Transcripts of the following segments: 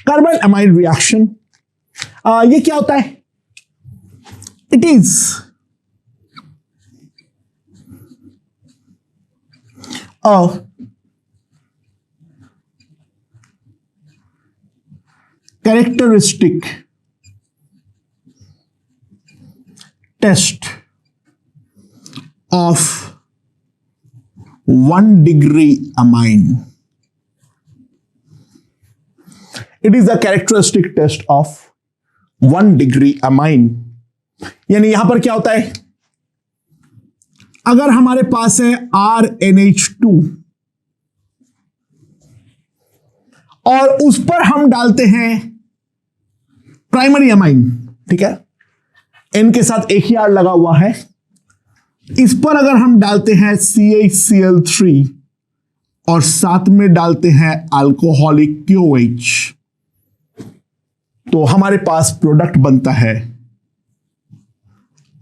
Carbon amide reaction, ये क्या होता है? It is a characteristic test of 1-degree amine. It is a characteristic test of 1-degree amine. यानी यहां पर क्या होता है? अगर हमारे पास है RNH2 और उस पर हम डालते हैं प्राइमरी अमाइन, ठीक है, N के साथ एक ही R लगा हुआ है, इस पर अगर हम डालते हैं CHCl3 और साथ में डालते हैं अल्कोहलिक QH, तो हमारे पास प्रोडक्ट बनता है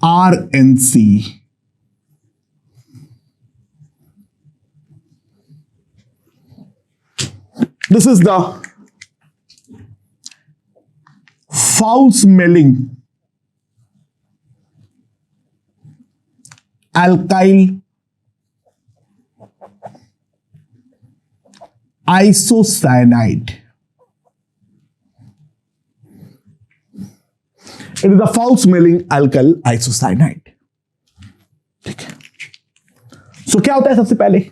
RNC. This is the foul smelling alkyl isocyanide. It is a foul smelling alkyl isocyanide. ठीक है. So क्या होता है सबसे पहले?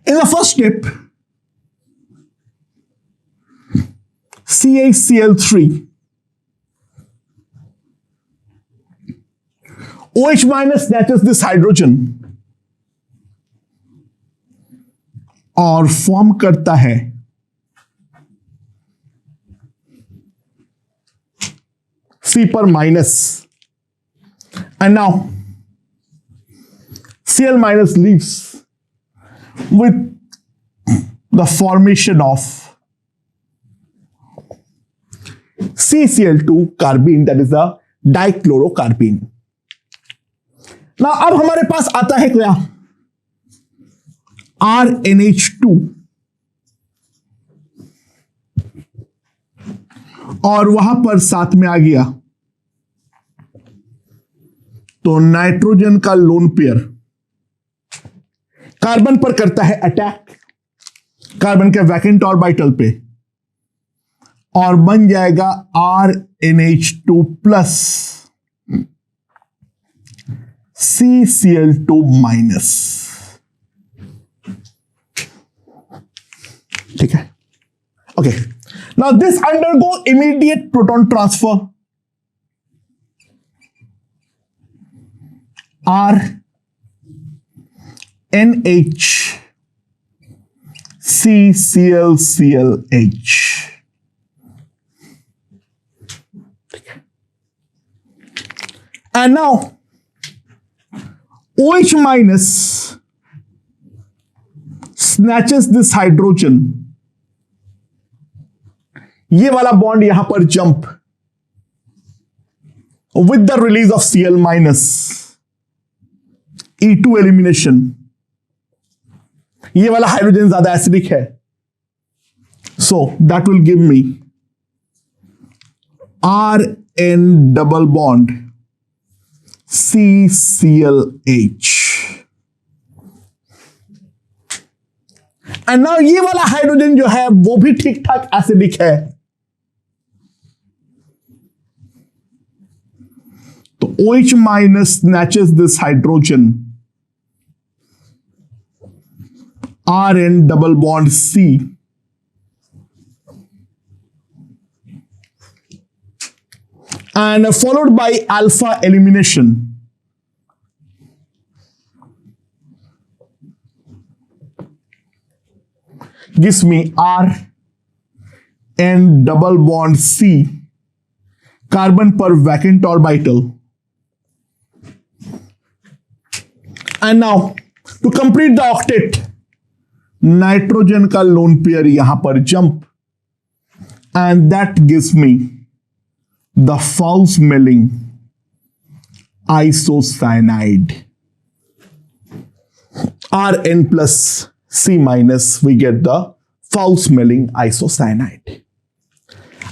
In the first step, CHCl3 OH minus snatches this hydrogen और फॉर्म करता है C पर minus, and now Cl minus leaves with the formation of CCl2 carbene, that is the dichlorocarbene. Now अब हमारे पास आता है क्या? RNH2 और वहां पर साथ में आ गया तो नाइट्रोजन का लोन पेयर कार्बन पर करता है अटैक, कार्बन के वैकेंट ऑर्बिटल पे, और बन जाएगा RNH2 प्लस CCl2 माइनस. ठीक है, okay. Now this undergo immediate proton transfer. RNH CClClH. And now OH minus snatches this hydrogen. ये वाला बॉन्ड यहां पर jump with the release of Cl minus, E2 elimination. ये वाला हाइड्रोजन ज्यादा acidic है, so that will give me RN double bond CClH. And now ये वाला हाइड्रोजन जो है वो भी ठीक ठाक एसिडिक है, तो OH minus snatches this hydrogen, RN double bond C, and followed by alpha elimination. Gives me R N double bond C, carbon per vacant orbital. And now to complete the octet, nitrogen का lone pair यहां पर jump, and that gives me the foul smelling isocyanide. Rn plus C minus, we get the foul smelling isocyanide.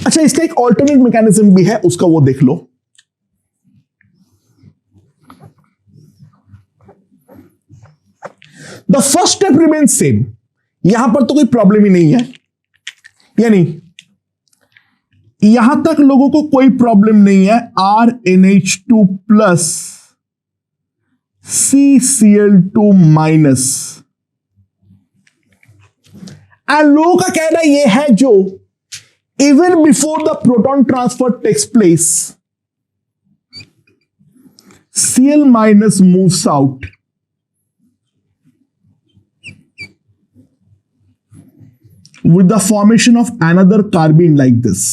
अच्छा, इसका एक alternate mechanism भी है, उसका वो देख लो। The first step remain same, यहां पर तो कोई प्रॉब्लम ही नहीं है, यानी यहां तक लोगों को कोई प्रॉब्लम नहीं है। RNH2 plus CCl2 minus, and लोगों का कहना यह है जो even before the proton transfer takes place, Cl minus moves out with the formation of another carbene like this.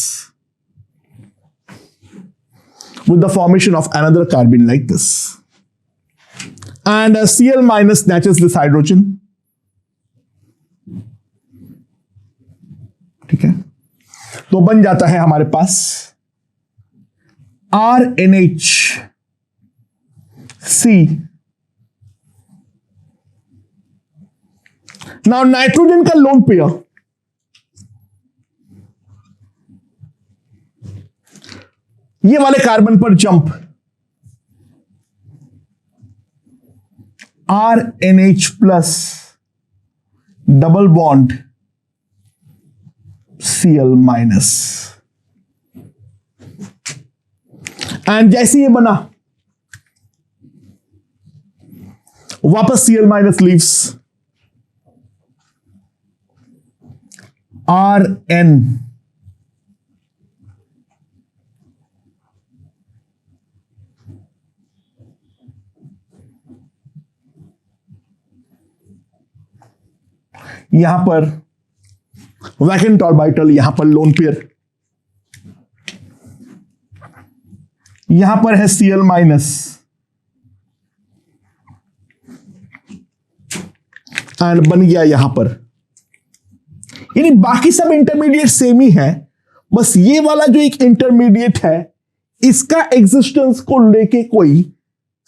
With the formation of another carbene like this. And Cl minus snatches this hydrogen. ठीक है, तो बन जाता है हमारे पास RNHC. Now nitrogen का loan pair, ये वाले कार्बन पर jump, RNH plus double bond Cl minus, and जैसे ये बना वापस Cl माइनस लीव्स, Rn यहां पर वैकेंट ऑर्बिटल, यहां पर लोन पेयर, यहां पर है Cl माइनस, एंड बन गया यहां पर, यानी बाकी सब इंटरमीडिएट सेम ही है, बस ये वाला जो एक इंटरमीडिएट है इसका एग्जिस्टेंस को लेके कोई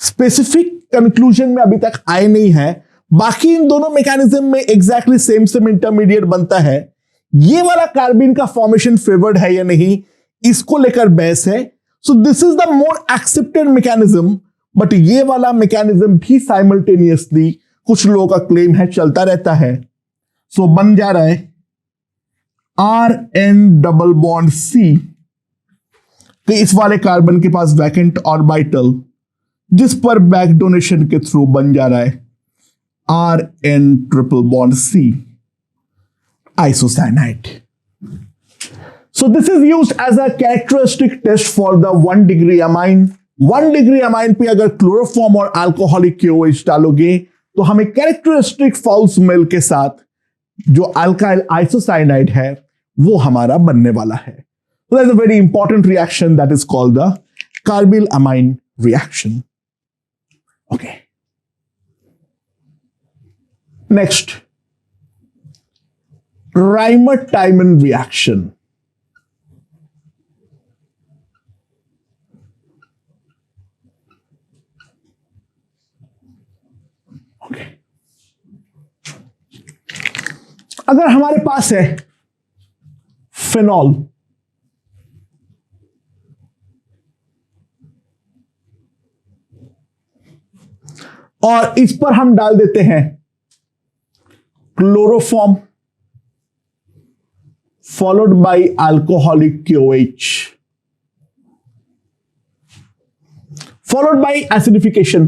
स्पेसिफिक कंक्लूजन में अभी तक आए नहीं है। बाकी इन दोनों मैकेनिज्म में एग्जैक्टली सेम सेम इंटरमीडिएट बनता है। ये वाला कार्बिन का फॉर्मेशन फेवर्ड है या नहीं, इसको लेकर बहस है। So this is the more accepted mechanism, but ये वाला मैकेनिज्म भी साइमल्टेनियसली कुछ लोगों का क्लेम है, चलता रहता है। सो बन जा रहा है Rn डबल बॉन्ड C, तो इस वाले कार्बन के पास वैकेंट ऑर्बिटल, जिस पर बैक डोनेशन के थ्रू बन जा रहा है Rn triple bond C isocyanide. So this is used as a characteristic test for the 1 degree amine. 1 degree amine पे अगर क्लोरोफॉर्म और अल्कोहलिक KOH डालोगे तो हमें कैरेक्टरिस्टिक फाउल स्मेल के साथ जो अल्काइल आइसोसाइनाइड है वो हमारा बनने वाला है। So that's a very important reaction that is called the carbyl amine reaction. Okay. Next, Reimer-Tiemann reaction. Okay. अगर हमारे पास है फिनॉल, और इस पर हम डाल देते हैं chloroform followed by alcoholic KOH, followed by acidification,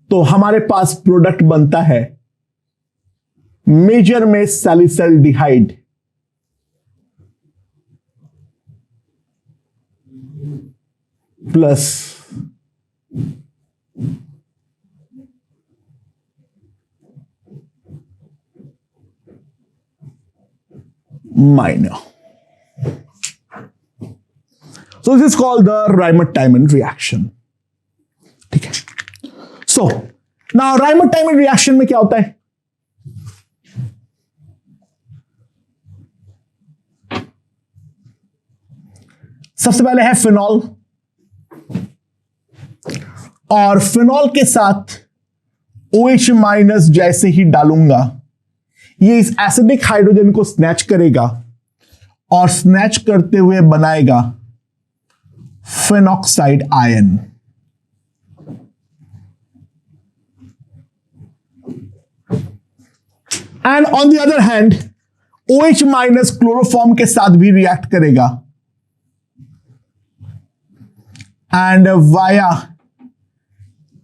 तो हमारे पास प्रोडक्ट बनता है मेजर में सैलिसल्डिहाइड plus minor. So this is called the Reimer-Tiemann reaction. ठीक है। So now Reimer-Tiemann reaction में क्या होता है? सबसे पहले है फिनॉल, और फिनॉल के साथ OH माइनस जैसे ही डालूंगा, ये इस एसिडिक हाइड्रोजन को स्नैच करेगा और स्नैच करते हुए बनाएगा phenoxide ion. And on the other hand OH minus chloroform के साथ भी रिएक्ट करेगा and via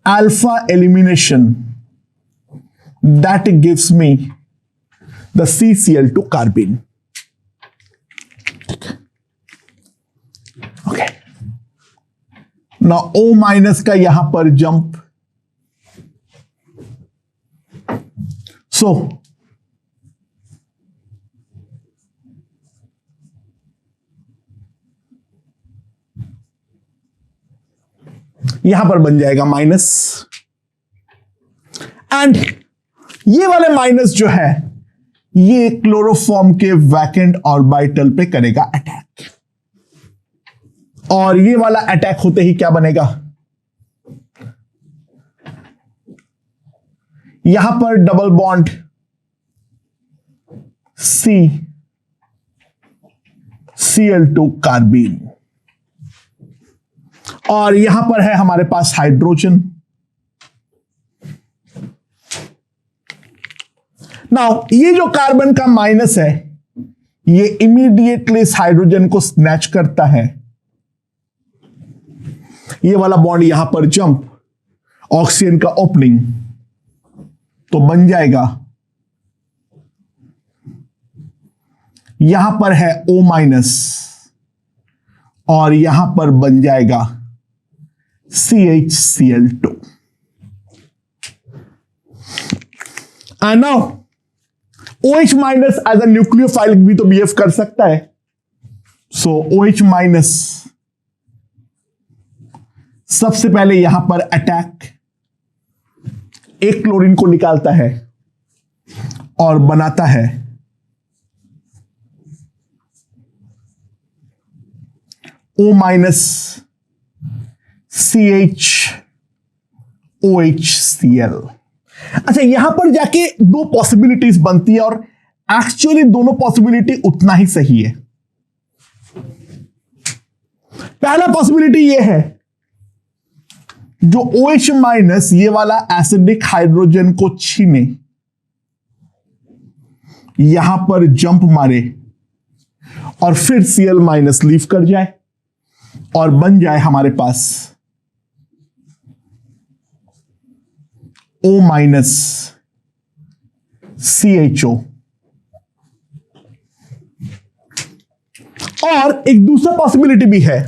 alpha elimination that gives me the CCl2 कार्बिन। Okay, now O minus का यहां पर जंप, सो यहां पर बन जाएगा माइनस, एंड ये वाले माइनस जो है ये क्लोरोफॉर्म के वैकेंट ऑर्बिटल पे करेगा अटैक, और ये वाला अटैक होते ही क्या बनेगा, यहां पर डबल बॉन्ड Cl2 कार्बिन, और यहां पर है हमारे पास हाइड्रोजन। नाउ ये जो कार्बन का माइनस है ये इमीडिएटली इस हाइड्रोजन को स्नैच करता है, ये वाला बॉन्ड यहां पर जंप, ऑक्सीजन का ओपनिंग, तो बन जाएगा, यहां पर है O माइनस और यहां पर बन जाएगा CHCl2। And now OH minus as a nucleophile भी तो बिहेव कर सकता है, सो OH माइनस सबसे पहले यहां पर अटैक, एक क्लोरीन को निकालता है और बनाता है O माइनस CHOHCl। अच्छा, यहां पर जाके दो पॉसिबिलिटीज बनती है और एक्चुअली दोनों पॉसिबिलिटी उतना ही सही है। पहला पॉसिबिलिटी यह है, जो OH माइनस ये वाला एसिडिक हाइड्रोजन को छीने, यहां पर जंप मारे और फिर Cl माइनस लीव कर जाए और बन जाए हमारे पास O माइनस CHO। और एक दूसरा पॉसिबिलिटी भी है,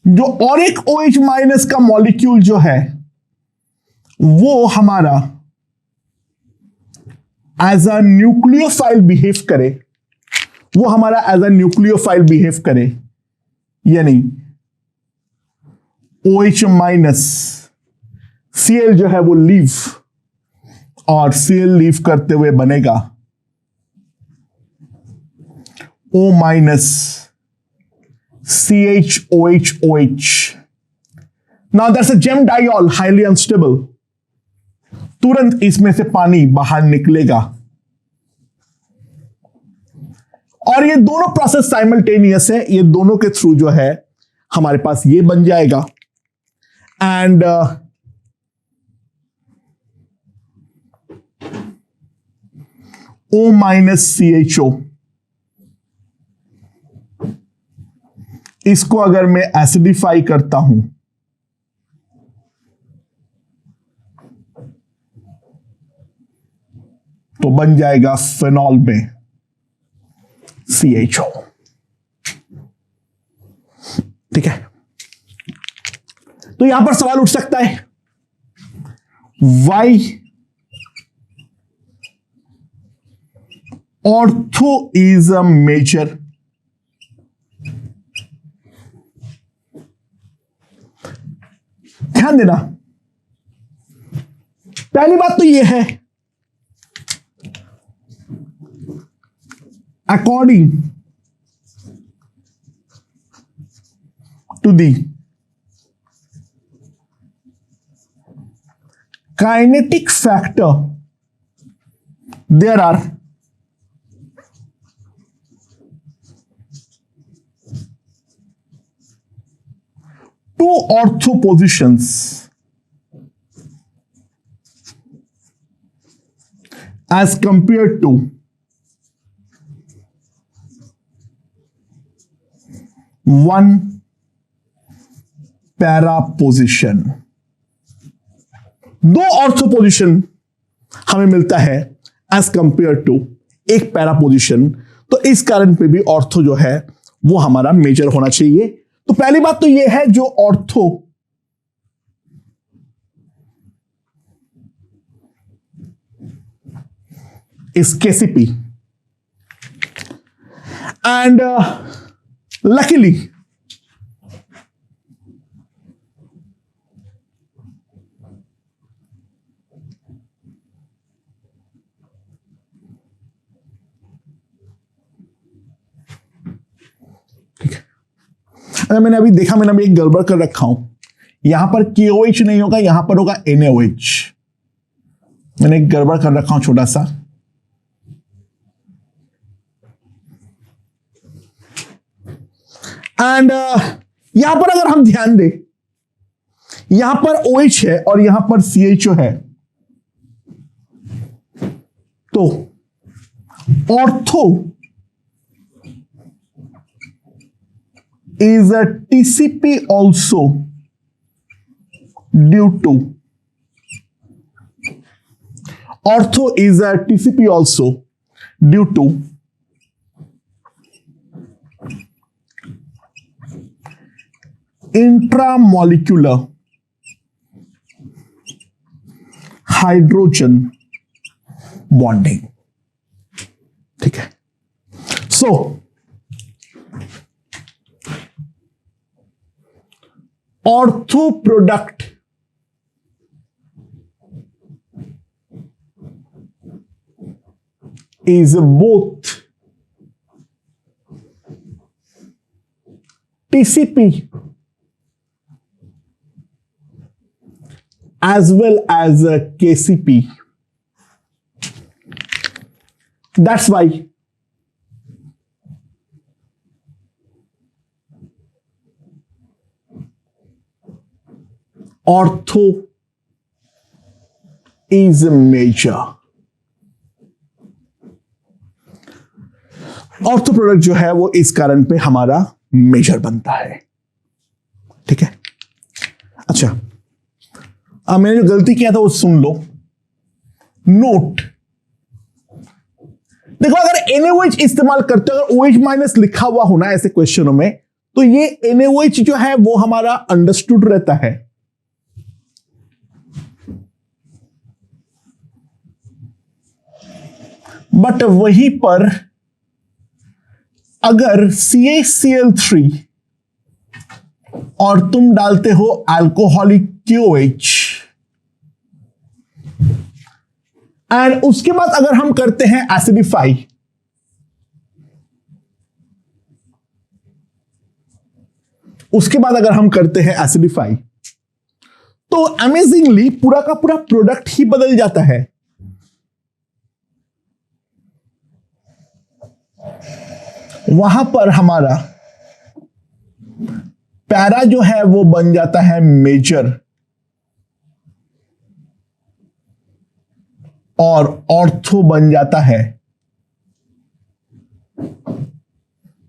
जो और एक OH माइनस का मॉलिक्यूल जो है वो हमारा एज अ न्यूक्लियोफाइल बिहेव करे, वो हमारा एज अ न्यूक्लियोफाइल बिहेव करे, यानी OH माइनस Cl जो है वो लीव, और Cl लीव करते हुए बनेगा O minus CHOHOH। Now that's a gem diol, highly unstable, तुरंत इसमें से पानी बाहर निकलेगा, और ये दोनों प्रोसेस साइमल्टेनियस है, ये दोनों के थ्रू जो है हमारे पास ये बन जाएगा, एंड O माइनस CHO, इसको अगर मैं एसिडिफाई करता हूं तो बन जाएगा फेनॉल में CHO। ठीक है, तो यहां पर सवाल उठ सकता है, why ortho is a major ध्यान देना, पहली बात तो यह है, according to the kinetic factor, there are two ortho positions as compared to one para position. दो ऑर्थो पोजिशन हमें मिलता है एज कंपेयर टू एक पैरा पोजिशन, तो इस कारण पे भी ऑर्थो जो है वो हमारा मेजर होना चाहिए। तो पहली बात तो ये है, जो ortho is KCP and luckily अगर मैंने अभी देखा, मैंने अभी एक गड़बड़ कर रखा हूं, यहां पर KOH नहीं होगा, यहां पर होगा NaOH। मैंने एक गड़बड़ कर रखा हूं छोटा सा। एंड यहां पर अगर हम ध्यान दें, यहां पर OH है और यहां पर CHO है, तो ortho is a TCP also due to ortho is a TCP also due to intramolecular hydrogen bonding। ठीक है, so ortho product is both TCP as well as KCP. That's why ortho is major. Ortho product जो है वो इस कारण पे हमारा major बनता है। ठीक है, अच्छा, अब मैंने जो गलती किया था वो सुन लो। नोट देखो, अगर NaOH इस्तेमाल करते हो, अगर OH माइनस लिखा हुआ होना ऐसे क्वेश्चनों में, तो ये NaOH जो है वो हमारा अंडरस्टूड रहता है। बट वहीं पर अगर CaCl3 और तुम डालते हो अल्कोहलिक KOH, एंड उसके बाद अगर हम करते हैं एसिडिफाई, तो अमेजिंगली पूरा का पूरा प्रोडक्ट ही बदल जाता है। वहां पर हमारा पैरा जो है वो बन जाता है मेजर और ऑर्थो बन जाता है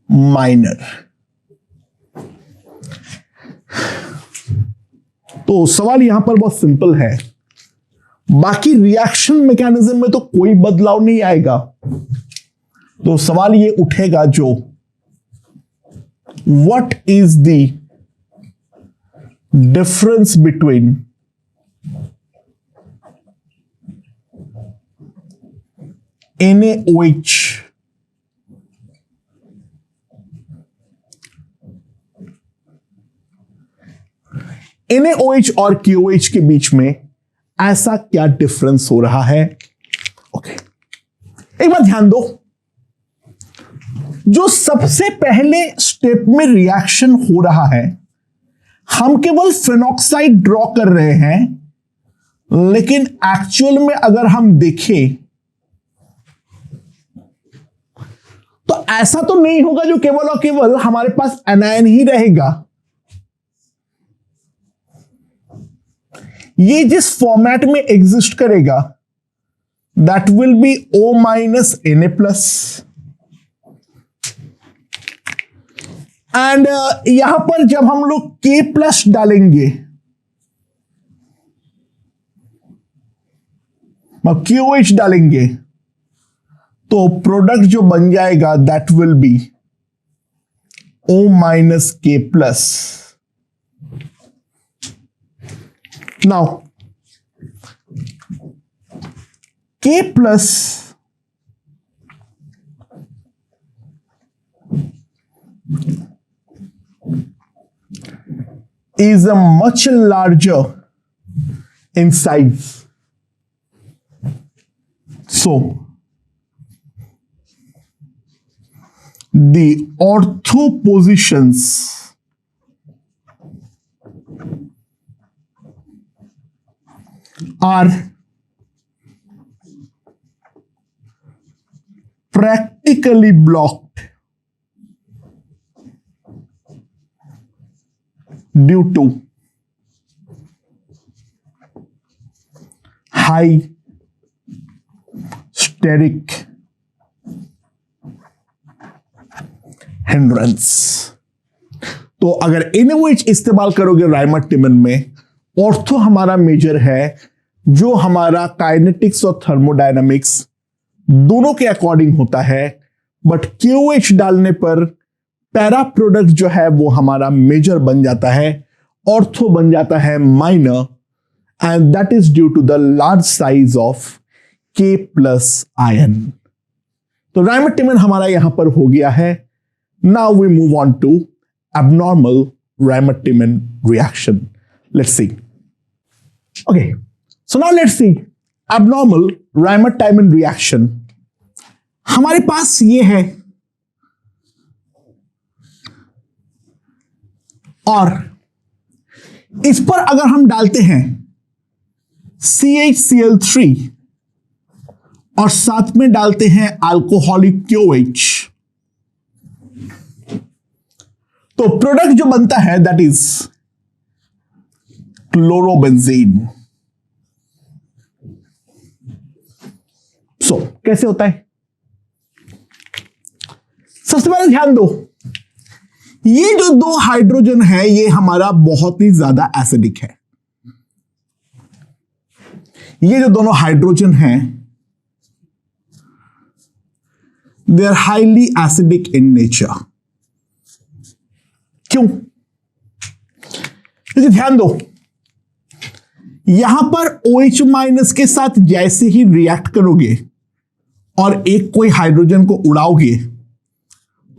माइनर। तो सवाल यहां पर बहुत सिंपल है, बाकी रिएक्शन मैकेनिज्म में तो कोई बदलाव नहीं आएगा। तो सवाल ये उठेगा जो what is the difference between NaOH NaOH और KOH के बीच में ऐसा क्या डिफरेंस हो रहा है। ओके, एक बात ध्यान दो, जो सबसे पहले स्टेप में रिएक्शन हो रहा है, हम केवल फेनॉक्साइड ड्रॉ कर रहे हैं, लेकिन एक्चुअल में अगर हम देखें तो ऐसा तो नहीं होगा जो केवल और केवल हमारे पास एनायन ही रहेगा। ये जिस फॉर्मेट में एग्जिस्ट करेगा that will be O minus Na+, and यहां पर जब हम लोग K+ डालेंगे, QH डालेंगे, तो प्रोडक्ट जो बन जाएगा that will be O minus K+। Now K+ is a much larger in size. So, the ortho positions are practically blocked due to high steric hindrance। तो अगर NaOH इस्तेमाल करोगे रायमर-टिमन में, ऑर्थो हमारा मेजर है जो हमारा काइनेटिक्स और थर्मोडायनामिक्स दोनों के अकॉर्डिंग होता है, बट KOH डालने पर पैरा प्रोडक्ट जो है वो हमारा मेजर बन जाता है, ऑर्थो बन जाता है minor, and that is due to the large size of K+ ion. तो रायमर-टिमन हमारा यहां पर हो गया है। Now we move on to abnormal Reimer Tiemann reaction. Let's see. Okay, so now let's see abnormal Reimer Tiemann reaction. हमारे पास ये है और इस पर अगर हम डालते हैं CHCl3 और साथ में डालते हैं अल्कोहलिक QH, तो प्रोडक्ट जो बनता है दैट इज क्लोरोबेंजीन। सो कैसे होता है? सबसे पहले ध्यान दो, ये जो दो हाइड्रोजन है ये हमारा बहुत ही ज्यादा एसिडिक है। ये जो दोनों हाइड्रोजन हैं they are highly acidic in nature. क्यों? क्योंकि ध्यान दो, यहां पर OH माइनस के साथ जैसे ही रिएक्ट करोगे और एक कोई हाइड्रोजन को उड़ाओगे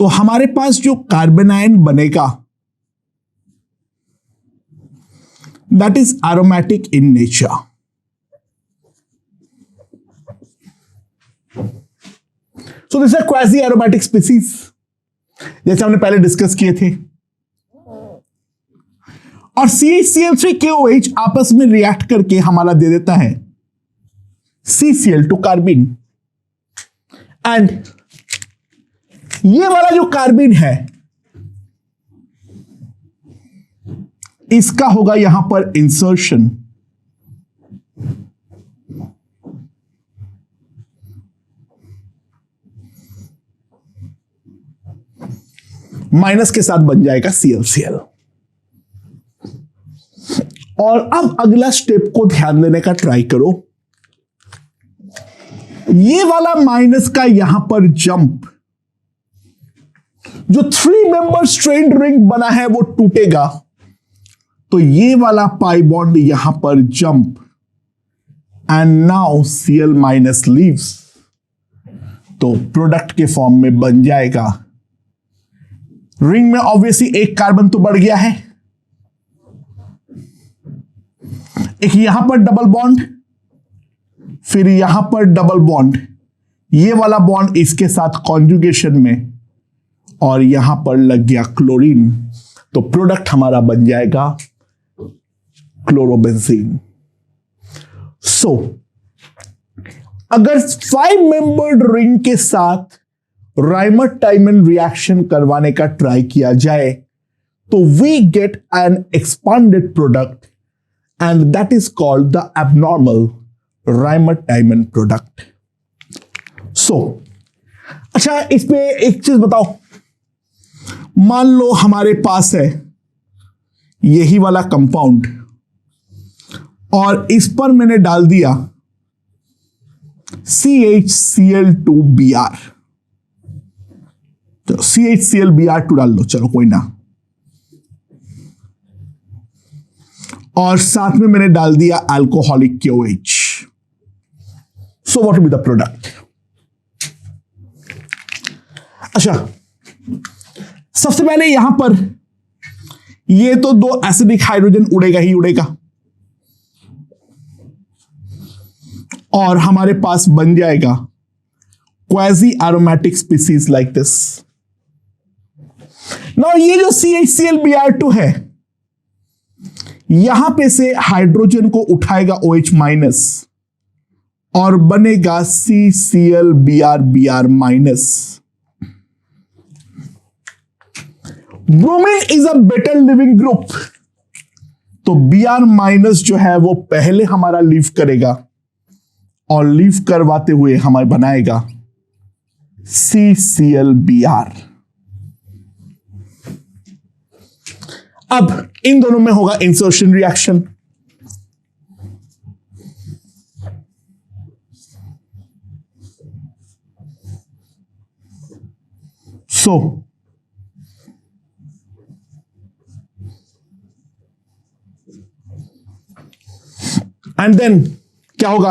तो हमारे पास जो कार्बन आयन बनेगा that is aromatic in nature. So this are quasi aromatic species, जैसे हमने पहले डिस्कस किए थे। और CHCl3 KOH आपस में रिएक्ट करके हमारा दे देता है CCl2 कार्बिन, एंड ये वाला जो कार्बिन है इसका होगा यहां पर इंसर्शन, माइनस के साथ बन जाएगा ClCl। और अब अगला स्टेप को ध्यान देने का ट्राई करो। ये वाला माइनस का यहां पर जंप, जो 3 मेंबर स्ट्रेन्ड रिंग बना है वो टूटेगा, तो ये वाला पाई बॉन्ड यहां पर jump, and now Cl minus leaves, तो प्रोडक्ट के फॉर्म में बन जाएगा। रिंग में ऑब्वियसली एक कार्बन तो बढ़ गया है, एक यहां पर डबल बॉन्ड, फिर यहां पर डबल बॉन्ड, ये वाला बॉन्ड इसके साथ कॉन्जुगेशन में, और यहां पर लग गया क्लोरीन, तो प्रोडक्ट हमारा बन जाएगा क्लोरोबेंजीन। सो अगर 5 मेंबर्ड रिंग के साथ राइमर-टाइमन रिएक्शन करवाने का ट्राई किया जाए तो we get an expanded product and that is called the abnormal Reimer Tiemann product. So अच्छा, इस पे एक चीज बताओ. मान लो हमारे पास है यही वाला कंपाउंड और इस पर मैंने डाल दिया CHCl2Br. तो CHClBr2 डाल लो, चलो कोई ना. और साथ में मैंने डाल दिया alcoholic KOH. So what will be the product? अच्छा, सबसे पहले यहां पर ये तो 2 एसिडिक हाइड्रोजन उड़ेगा ही उड़ेगा और हमारे पास बन जाएगा quasi aromatic species like this. Now ये जो CHClBr2 है यहां पे से हाइड्रोजन को उठाएगा OH माइनस और बनेगा CClBr minus. Bromine is a better leaving group, तो Br माइनस जो है वो पहले हमारा लीव करेगा और लीव करवाते हुए हमारे बनाएगा CClBr. अब इन दोनों में होगा insertion reaction. So and then क्या होगा?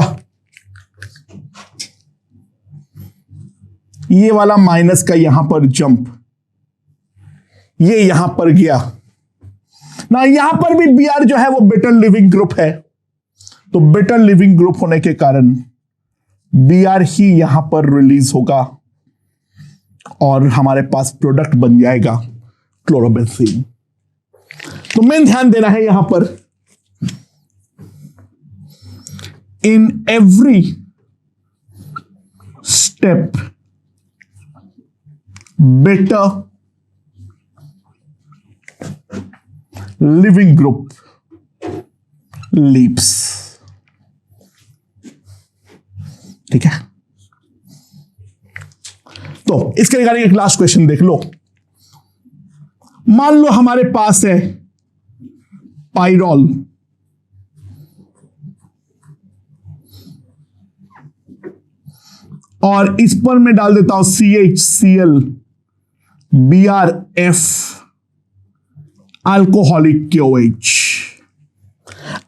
ये वाला माइनस का यहां पर जंप, ये यहां पर गया ना. यहां पर भी Br जो है वो बेटर लिविंग ग्रुप है, तो बेटर लिविंग ग्रुप होने के कारण Br ही यहां पर रिलीज होगा और हमारे पास प्रोडक्ट बन जाएगा क्लोरोबेंजीन. तो मेन ध्यान देना है यहां पर, in every step better living group leaves. ठीक है, तो इसके रिगार्डिंग एक लास्ट क्वेश्चन देख लो. मान लो हमारे पास है पाइरॉल और इस पर मैं डाल देता हूं CHClBrF अल्कोहलिक KOH.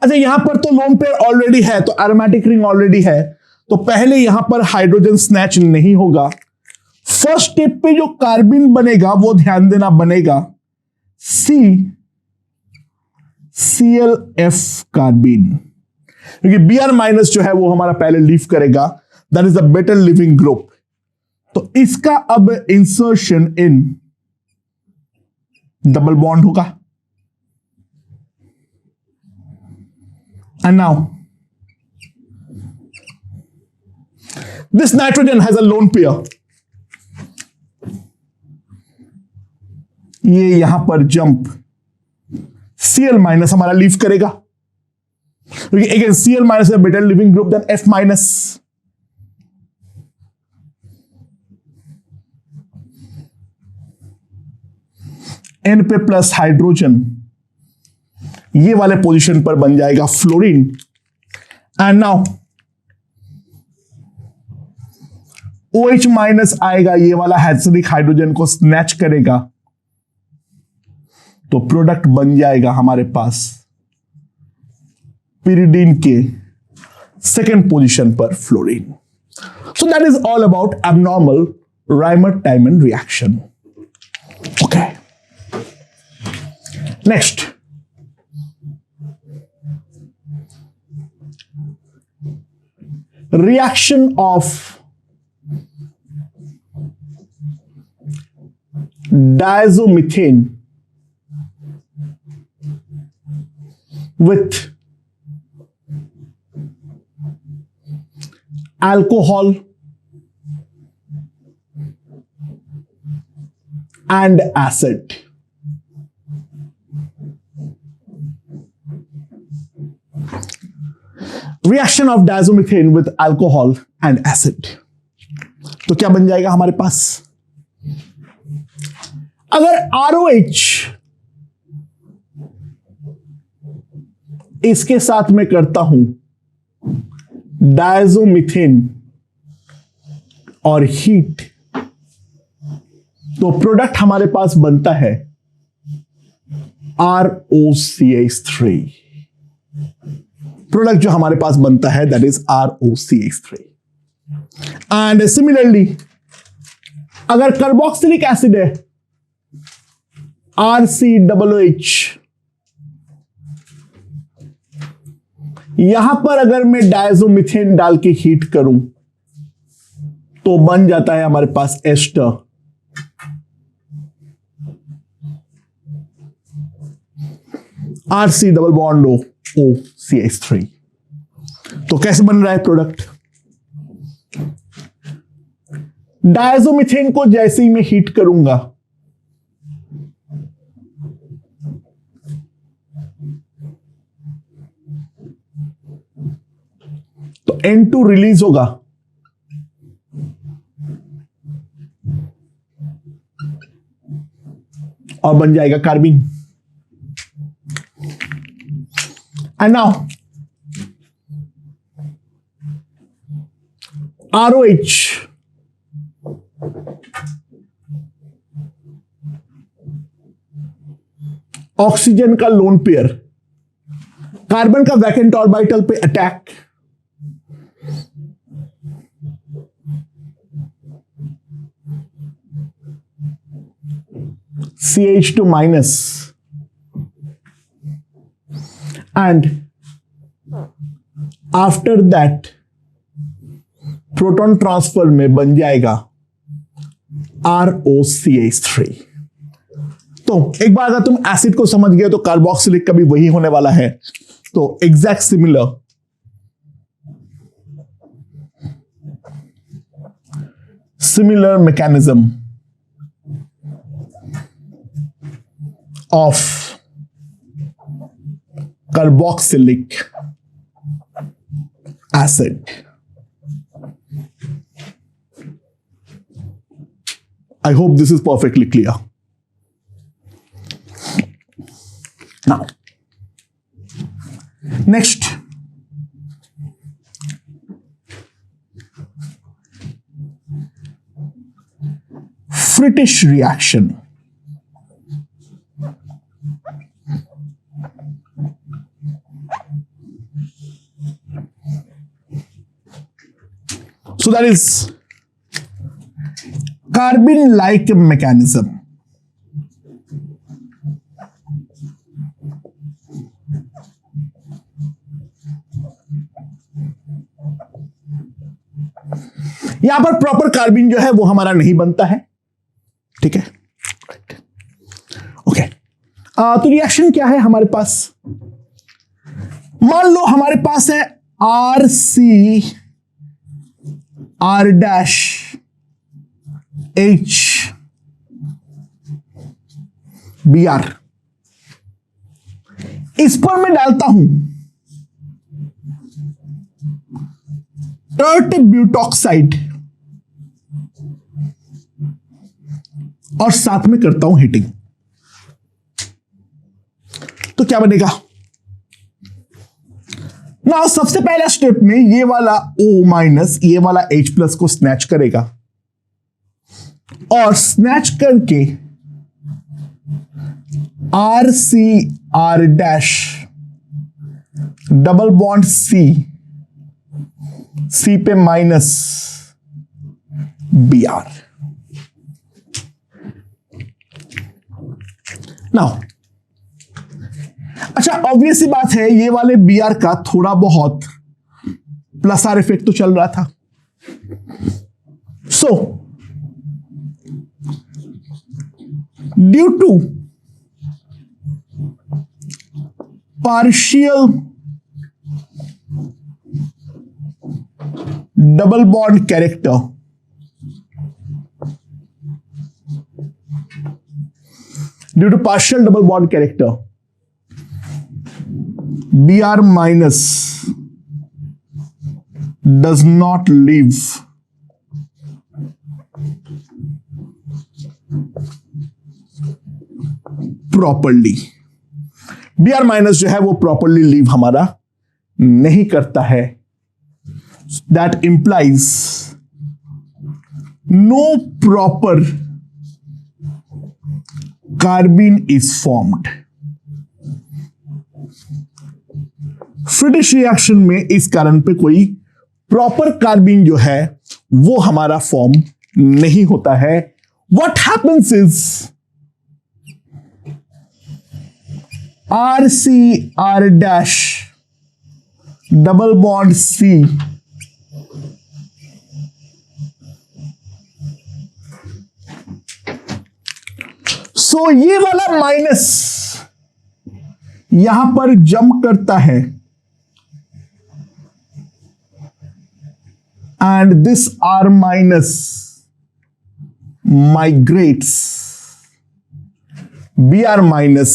अच्छा, यहां पर तो लोन पेयर ऑलरेडी है, तो एरोमेटिक रिंग ऑलरेडी है, तो पहले यहां पर हाइड्रोजन स्नैच नहीं होगा. फर्स्ट स्टेप पे जो कार्बिन बनेगा वो ध्यान देना बनेगा CClF कार्बिन, क्योंकि Br माइनस जो है वो हमारा पहले लीव करेगा. That is a better leaving group. तो इसका अब इंसर्शन इन डबल बॉन्ड होगा. And now this nitrogen has a lone pair. ये यहां पर जंप Cl माइनस हमारा लीव करेगा, क्योंकि अगेन Cl माइनस है better leaving group than F minus. N पे प्लस हाइड्रोजन ये वाले पोजीशन पर बन जाएगा fluorine. And now OH minus आएगा, ये वाला एसिडिक हाइड्रोजन को स्नैच करेगा, तो प्रोडक्ट बन जाएगा हमारे पास पिरिडीन के सेकेंड पोजीशन पर fluorine. So that is all about abnormal राइमर-टाइमन reaction. Okay, next reaction of diazomethane with alcohol and acid. Reaction of diazomethane with alcohol and acid. तो क्या बन जाएगा हमारे पास? अगर ROH इसके साथ में करता हूं डायजोमिथेन और हीट, तो प्रोडक्ट हमारे पास बनता है ROCH3. प्रोडक्ट जो हमारे पास बनता है that is ROCH3. And similarly अगर कार्बोक्सिलिक एसिड है RCOOH, यहां पर अगर मैं डायजोमिथेन डाल के हीट करूं तो बन जाता है हमारे पास ester. RC double bond OCH3. तो कैसे बन रहा है प्रोडक्ट? डायजोमिथेन को जैसे ही मैं हीट करूंगा तो N2 रिलीज होगा और बन जाएगा कार्बिन. And now ROH ऑक्सीजन का लोन पेयर कार्बन का वैकेंट ऑर्बिटल पे attack, CH2 minus, and after that proton transfer में बन जाएगा ROCH3. तो एक बार अगर तुम एसिड को समझ गए तो कार्बोक्सिलिक का भी वही होने वाला है. तो exact similar mechanism of carboxylic acid. I hope this is perfectly clear. Now, next, Frittich reaction. So that is carbon-like mechanism. यहां पर प्रॉपर कार्बिन जो है वो हमारा नहीं बनता है. ठीक है, ओके. तो रिएक्शन क्या है हमारे पास? मान लो हमारे पास है RC R dash H Br. इस पर मैं डालता हूं टर्ट ब्यूटॉक्साइड और साथ में करता हूं हीटिंग. तो क्या बनेगा ना? सबसे पहला स्टेप में ये वाला O माइनस ये वाला H प्लस को स्नैच करेगा और स्नैच करके RCR dash double bond C पे माइनस Br. नाउ अच्छा, ऑब्वियस सी बात है ये वाले Br का थोड़ा बहुत प्लस आर इफेक्ट तो चल रहा था. So due to partial double bond character, due to partial double bond character, Br minus does not leave properly. Br minus जो है वो properly leave हमारा नहीं करता है. That implies no proper carbene is formed. Fritsch reaction में इस कारण पे कोई प्रॉपर कार्बीन जो है वो हमारा फॉर्म नहीं होता है. What happens is RCR dash double bond C सो ये वाला माइनस यहां पर जंप करता है and this R minus migrates, Br minus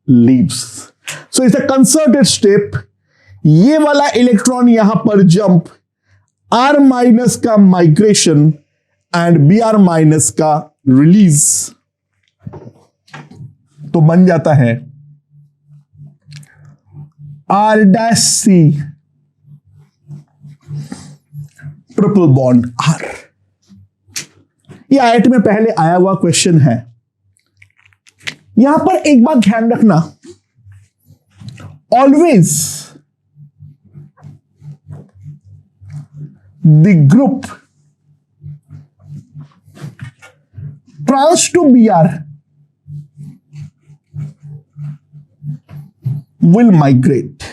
leaves. So it's a concerted step. ये वाला इलेक्ट्रॉन यहां पर जंप, R माइनस का माइग्रेशन एंड Br माइनस का रिलीज, तो बन जाता है R dash C triple bond R. ये आईआईटी में पहले आया हुआ क्वेश्चन है. यहां पर एक बात ध्यान रखना, always the group trans to Br will migrate.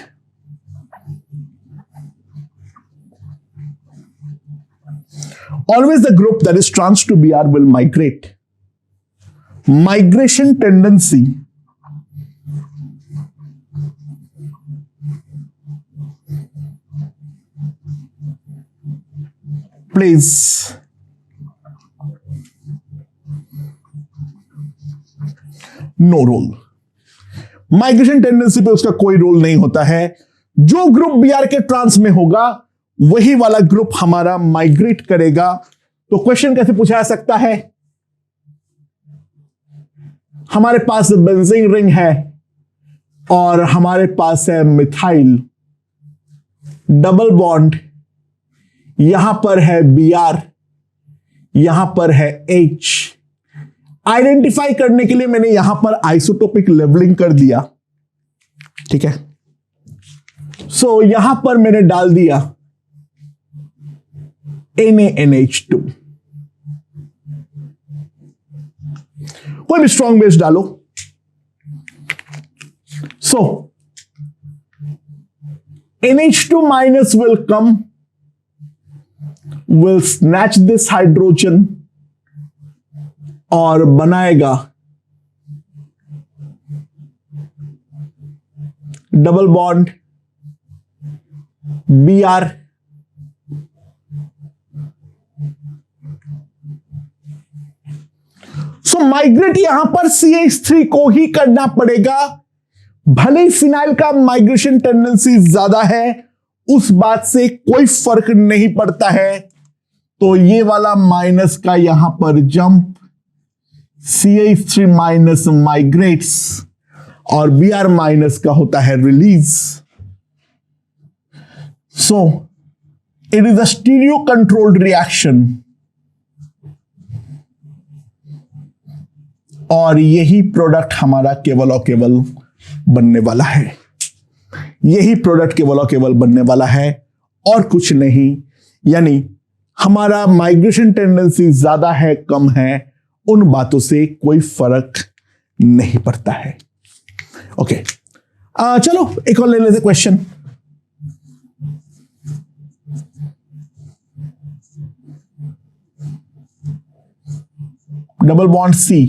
Always the group that is trans to Br will migrate. Migration tendency plays no role. Migration tendency पे उसका कोई रोल नहीं होता है. जो ग्रुप Br के ट्रांस में होगा वही वाला ग्रुप हमारा माइग्रेट करेगा. तो क्वेश्चन कैसे पूछा जा सकता है, हमारे पास बेंजीन रिंग है और हमारे पास है मिथाइल डबल बॉन्ड, यहां पर है Br, यहां पर है H. आइडेंटिफाई करने के लिए मैंने यहां पर आइसोटोपिक लेवलिंग कर दिया. ठीक है, सो यहां पर मैंने डाल दिया NaNH2. कोई भी स्ट्रॉन्ग बेस डालो. सो NH2 minus will come, will snatch this hydrogen और बनाएगा डबल बॉन्ड Br. सो माइग्रेट यहां पर CH3 को ही करना पड़ेगा. भले ही फिनाइल का माइग्रेशन टेंडेंसी ज्यादा है, उस बात से कोई फर्क नहीं पड़ता है. तो ये वाला माइनस का यहां पर जंप, CH3 माइनस माइग्रेट्स और Br माइनस का होता है release. So it is a stereo controlled reaction और यही प्रोडक्ट हमारा केवल और केवल बनने वाला है. यही प्रोडक्ट केवल और केवल बनने वाला है और कुछ नहीं. यानी हमारा माइग्रेशन टेंडेंसी ज्यादा है कम है, उन बातों से कोई फर्क नहीं पड़ता है. ओके, चलो एक और ले लेते question. Double bond C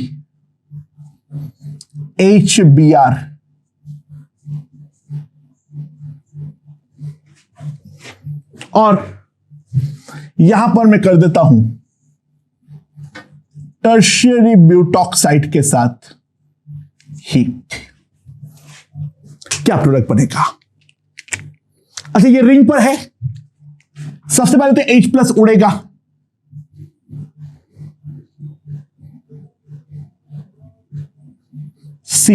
HBr और यहां पर मैं कर देता हूं टर्शियरी ब्यूटॉक्साइड के साथ हीट, क्या प्रोडक्ट बनेगा? अच्छा, ये रिंग पर है, सबसे पहले तो H+ उड़ेगा, C,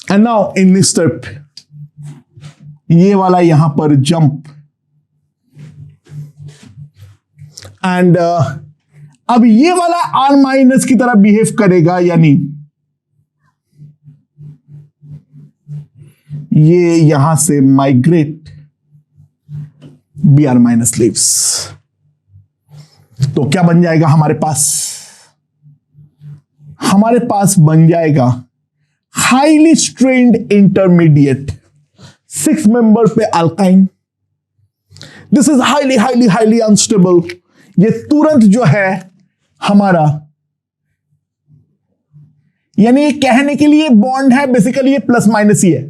and now in this step ये वाला यहां पर जंप एंड अब ये वाला R- की तरह बिहेव करेगा, यानी ये यहां से माइग्रेट Br- लीव्स, तो क्या बन जाएगा हमारे पास? हमारे पास बन जाएगा हाईली स्ट्रेन्ड इंटरमीडिएट 6 मेंबर पे alkyne. This is highly highly highly unstable. ये तुरंत जो है हमारा, यानी ये कहने के लिए बॉन्ड है, बेसिकली ये प्लस माइनस ही है,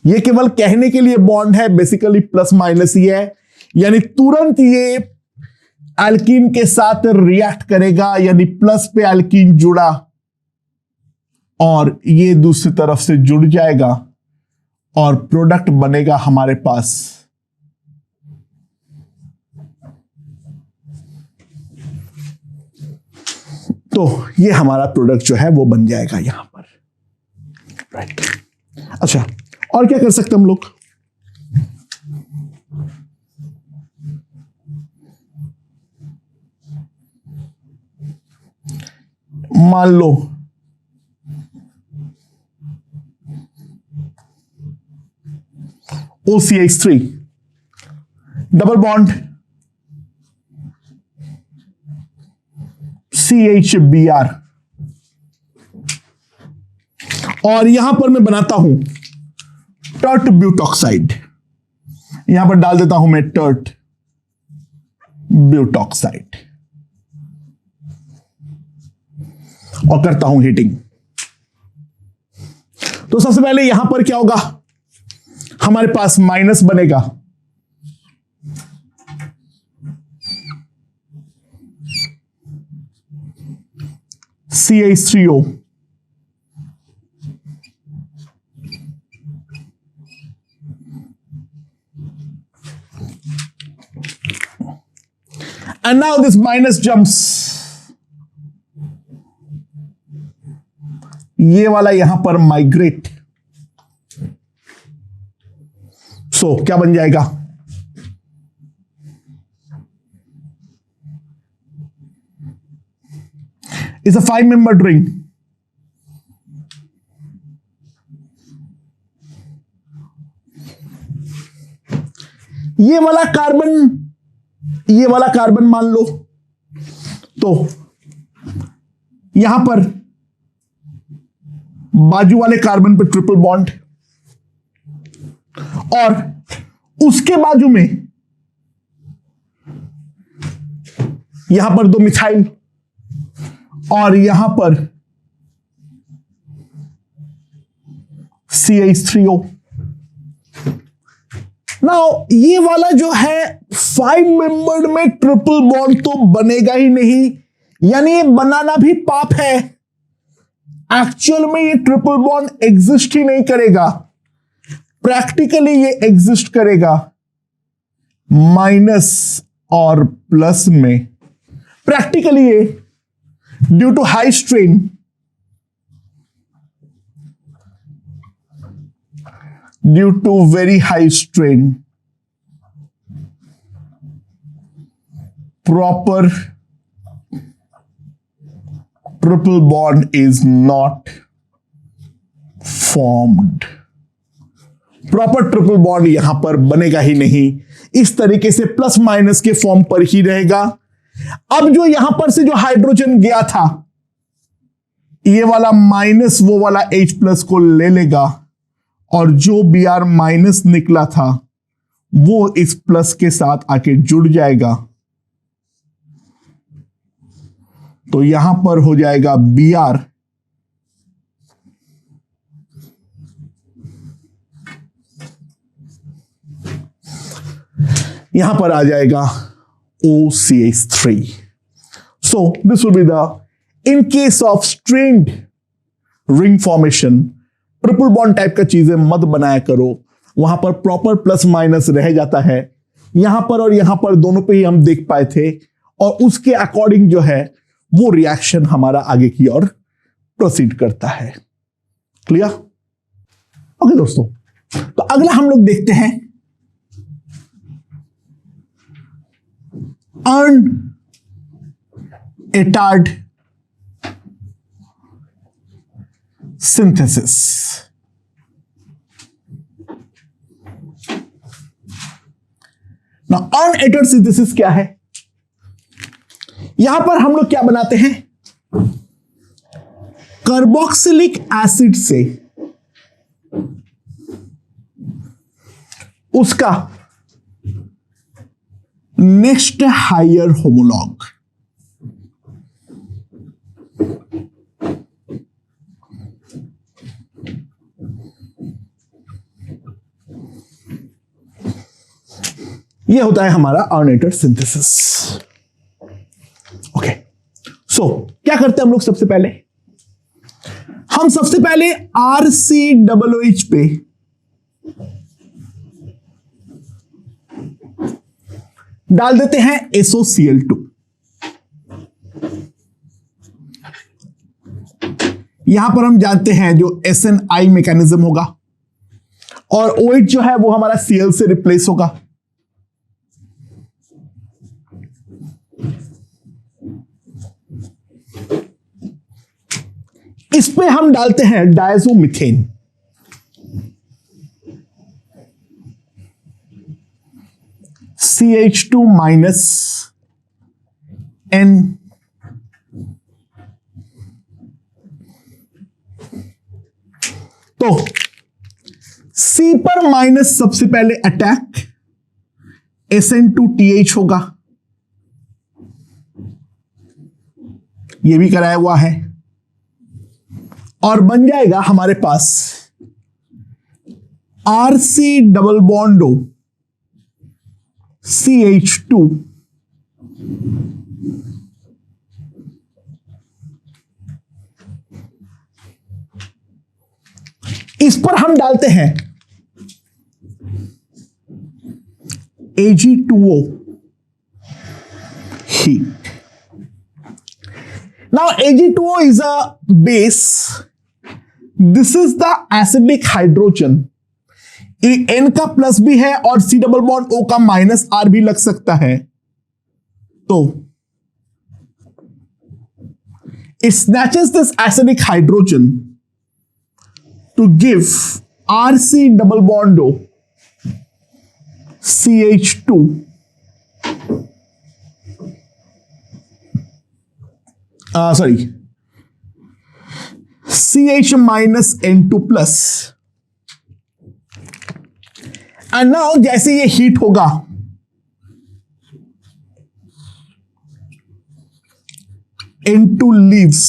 ये केवल कहने के लिए बॉन्ड है, बेसिकली प्लस माइनस ही है, यानी तुरंत ये एल्कीन के साथ रिएक्ट करेगा, यानी प्लस पे एल्कीन जुड़ा और ये दूसरी तरफ से जुड़ जाएगा और प्रोडक्ट बनेगा हमारे पास तो ये हमारा प्रोडक्ट जो है वो बन जाएगा यहां पर, राइट। अच्छा, और क्या कर सकते हम लोग? मान लो OCH3 डबल बॉन्ड CHBr और यहां पर मैं बनाता हूं टर्ट ब्यूटॉक्साइड, यहां पर डाल देता हूं मैं टर्ट ब्यूटॉक्साइड और करता हूं हीटिंग। तो सबसे पहले यहां पर क्या होगा, हमारे पास माइनस बनेगा, CH3O and now this minus jumps, ये वाला यहां पर माइग्रेट, सो क्या बन जाएगा? इट्स अ 5 मेंबर्ड रिंग, ये वाला कार्बन मान लो, तो यहां पर बाजू वाले कार्बन पे ट्रिपल बॉन्ड और उसके बाजू में यहां पर 2 मिथाइल और यहां पर CH3O। नाउ ये वाला जो है 5 मेंबर्ड में ट्रिपल बॉन्ड तो बनेगा ही नहीं, यानी ये बनाना भी पाप है, एक्चुअल में ये ट्रिपल बॉन्ड एग्जिस्ट ही नहीं करेगा, प्रैक्टिकली ये एग्जिस्ट करेगा माइनस और प्लस में। प्रैक्टिकली ये due to high strain, due to very high strain, proper triple bond is not formed, proper triple bond यहां पर बनेगा ही नहीं, इस तरीके से प्लस माइनस के फॉर्म पर ही रहेगा। अब जो यहां पर से जो हाइड्रोजन गया था, ये वाला माइनस वो वाला H+ को ले लेगा और जो Br- निकला था वो इस प्लस के साथ आके जुड़ जाएगा, तो यहां पर हो जाएगा Br यहां पर आ जाएगा OCH3. So this will be the, in case of strained ring formation, triple bond type का चीजें मत बनाया करो. वहां पर प्रॉपर प्लस माइनस रह जाता है. यहां पर और यहां पर दोनों पे ही हम देख पाए थे, और उसके अकॉर्डिंग जो है वो रिएक्शन हमारा आगे की ओर प्रोसीड करता है. क्लियर? ओके दोस्तों, तो अगला हम लोग देखते हैं अर्न एटार्ड सिंथेसिस. ना अर्न एटार्ड सिंथेसिस क्या है? यहां पर हम लोग क्या बनाते हैं? कार्बोक्सिलिक एसिड से उसका नेक्स्ट हायर होमोलॉग, यह होता है हमारा अर्न एटार्ड सिंथेसिस. ओके, सो क्या करते हैं हम लोग? सबसे पहले RCOOH पे डाल देते हैं SOCl2. यहां पर हम जानते हैं जो SNI मैकेनिज्म होगा, और OH जो है वो हमारा Cl से रिप्लेस होगा. इस पे हम डालते हैं डायजोमिथेन. CH2 minus N. तो C पर माइनस सबसे पहले अटैक SN2TH होगा, यह भी कराया हुआ है, और बन जाएगा हमारे पास RC डबल बॉन्डो CH2 इस पर हम डालते हैं Ag2O heat. Now Ag2O is a base. This is the acidic hydrogen. N का प्लस भी है और C डबल बॉन्ड O का माइनस R भी लग सकता है. तो it snatches this acidic hydrogen to give RC double bond O CH2 CH minus N2 plus. And now जैसे ये हीट होगा, N2 लीव्स,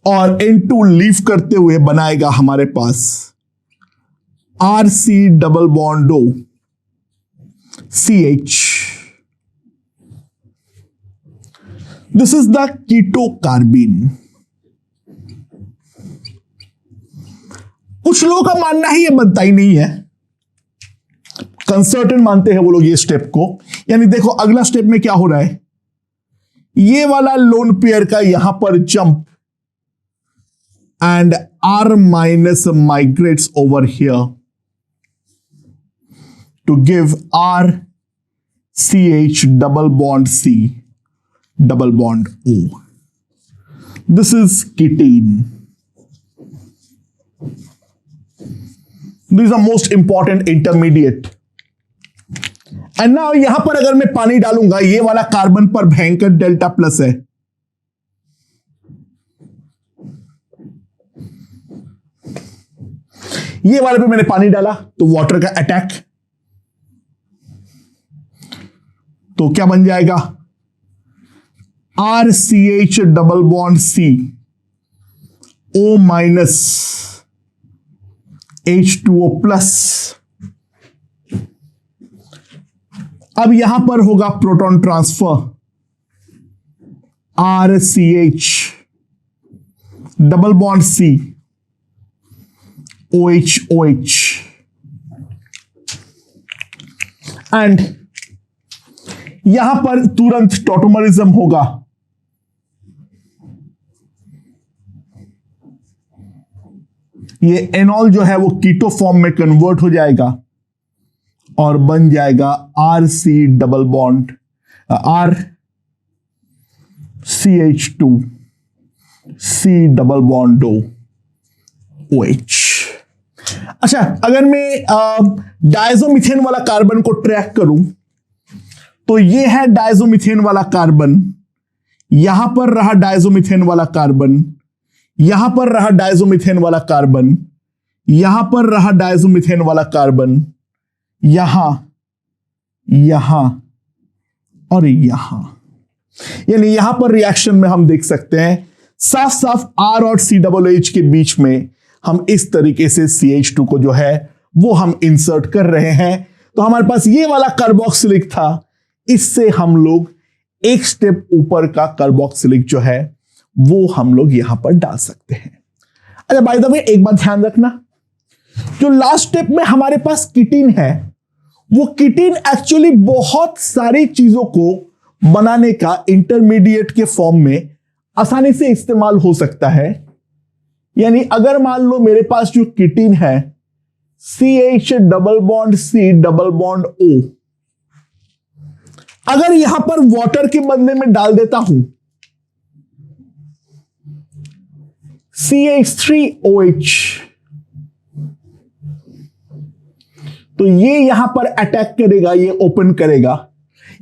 और N2 लीव करते हुए बनाएगा हमारे पास RC double bond O CH. This is the keto carbene. कुछ लोगों का मानना ही ये बनता ही नहीं है, कंसर्टेंट मानते हैं वो लोग ये स्टेप को. यानी देखो अगला स्टेप में क्या हो रहा है, ये वाला लोन पेयर का यहां पर jump, and R minus migrates over here to give R CH double bond C double bond O. This is ketene. This is the most important intermediate. And now यहां पर अगर मैं पानी डालूंगा, ये वाला कार्बन पर भयंकर डेल्टा प्लस है, ये वाले पे मैंने पानी डाला तो वाटर का अटैक, तो क्या बन जाएगा? RCH double bond C O minus H2O plus. अब यहां पर होगा proton transfer, RCH double bond C, OH and यहां पर तुरंत टॉटोमरिज्म होगा, ये एनॉल जो है वो कीटो फॉर्म में कन्वर्ट हो जाएगा और बन जाएगा RC double bond RCH2 C double bond OH। अच्छा, अगर मैं डायजोमिथेन वाला कार्बन को ट्रैक करूं तो ये है डायजोमिथेन वाला कार्बन, यहां पर रहा डायजोमिथेन वाला कार्बन, यहां पर रहा डायजोमिथेन वाला कार्बन, यहां पर रहा डायजोमिथेन वाला कार्बन, यहां और यहां, यानी यहां पर रिएक्शन में हम देख सकते हैं साफ साफ R और COOH के बीच में हम इस तरीके से CH2 को जो है वो हम इंसर्ट कर रहे हैं। तो हमारे पास ये वाला कार्बोक्सिलिक था, इससे हम लोग एक स्टेप ऊपर का कार्बोक्सिलिक जो है वो हम लोग यहां पर डाल सकते हैं। अच्छा, बाय द वे एक बात ध्यान रखना, जो लास्ट स्टेप में हमारे पास किटीन है, वो किटीन एक्चुअली बहुत सारी चीजों को बनाने का इंटरमीडिएट के फॉर्म में आसानी से इस्तेमाल हो सकता है। यानी अगर मान लो मेरे पास जो किटीन है CH double bond C double bond O, अगर यहां पर वाटर के बदले में डाल देता हूं CH3OH, तो ये यहां पर अटैक करेगा, ये ओपन करेगा।